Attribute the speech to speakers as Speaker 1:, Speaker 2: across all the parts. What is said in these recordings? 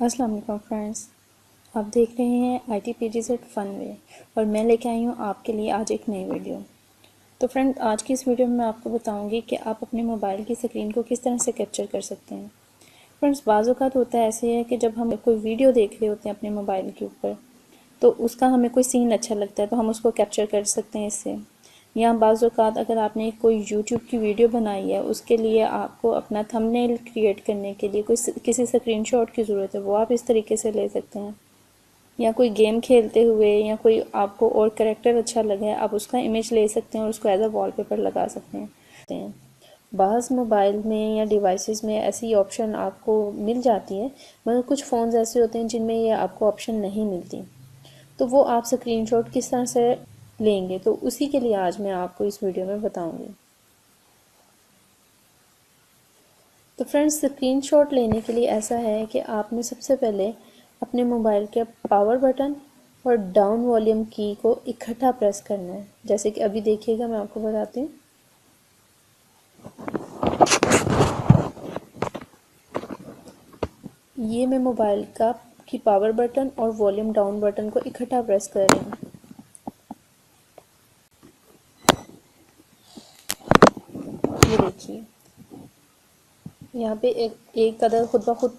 Speaker 1: अस्सलाम वालेकुम फ्रेंड्स, आप देख रहे हैं ITPGZ फन वे और मैं लेके आई हूँ आपके लिए आज एक नई वीडियो। तो फ्रेंड, आज की इस वीडियो में मैं आपको बताऊंगी कि आप अपने मोबाइल की स्क्रीन को किस तरह से कैप्चर कर सकते हैं। फ्रेंड्स, बाज़ औक़ात होता है ऐसे है कि जब हम कोई वीडियो देख रहे होते हैं अपने मोबाइल के ऊपर, तो उसका हमें कोई सीन अच्छा लगता है तो हम उसको कैप्चर कर सकते हैं इससे। या बाज़ औक़ात अगर आपने कोई यूट्यूब की वीडियो बनाई है, उसके लिए आपको अपना थंबनेल क्रिएट करने के लिए किसी स्क्रीनशॉट की ज़रूरत है, वो आप इस तरीके से ले सकते हैं। या कोई गेम खेलते हुए या कोई आपको और करैक्टर अच्छा लगा है, आप उसका इमेज ले सकते हैं और उसको एज अ वॉलपेपर लगा सकते हैं। बाज़ मोबाइल में या डिवाइसेस में ऐसी ऑप्शन आपको मिल जाती है, मगर कुछ फ़ोन्स ऐसे होते हैं जिनमें ये आपको ऑप्शन नहीं मिलती। तो वो आप स्क्रीनशॉट किस तरह से लेंगे, तो उसी के लिए आज मैं आपको इस वीडियो में बताऊंगी। तो फ्रेंड्स, स्क्रीनशॉट लेने के लिए ऐसा है कि आपने सबसे पहले अपने मोबाइल के पावर बटन और डाउन वॉल्यूम की को इकट्ठा प्रेस करना है। जैसे कि अभी देखिएगा, मैं आपको बताती हूँ। ये मैं मोबाइल की पावर बटन और वॉल्यूम डाउन बटन को इकट्ठा प्रेस कर रही हूँ। ये देखिए, यहाँ पे एक कदर खुद ब खुद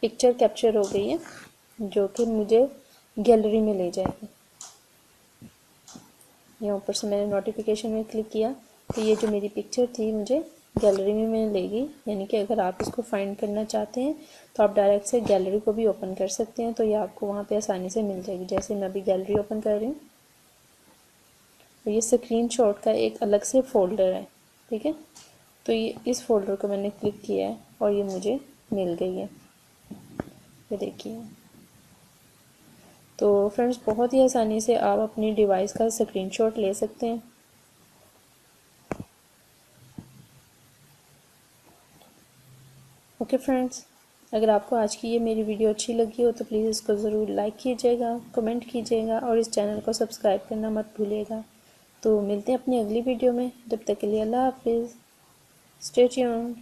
Speaker 1: पिक्चर कैप्चर हो गई है, जो कि मुझे गैलरी में ले जाएगी। यहाँ ऊपर से मैंने नोटिफिकेशन में क्लिक किया तो ये जो मेरी पिक्चर थी मुझे गैलरी में ले गई। यानी कि अगर आप इसको फाइंड करना चाहते हैं तो आप डायरेक्ट से गैलरी को भी ओपन कर सकते हैं, तो ये आपको वहाँ पे आसानी से मिल जाएगी। जैसे मैं अभी गैलरी ओपन कर रही हूँ, तो ये स्क्रीनशॉट का एक अलग से फ़ोल्डर है, ठीक है। तो ये इस फोल्डर को मैंने क्लिक किया है और ये मुझे मिल गई है, ये देखिए। तो फ्रेंड्स, बहुत ही आसानी से आप अपनी डिवाइस का स्क्रीनशॉट ले सकते हैं। ओके फ्रेंड्स, अगर आपको आज की ये मेरी वीडियो अच्छी लगी हो तो प्लीज़ इसको ज़रूर लाइक कीजिएगा, कमेंट कीजिएगा और इस चैनल को सब्सक्राइब करना मत भूलिएगा। तो मिलते हैं अपनी अगली वीडियो में, जब तक के लिए अल्लाह हाफिज़, स्टे ट्यून्ड।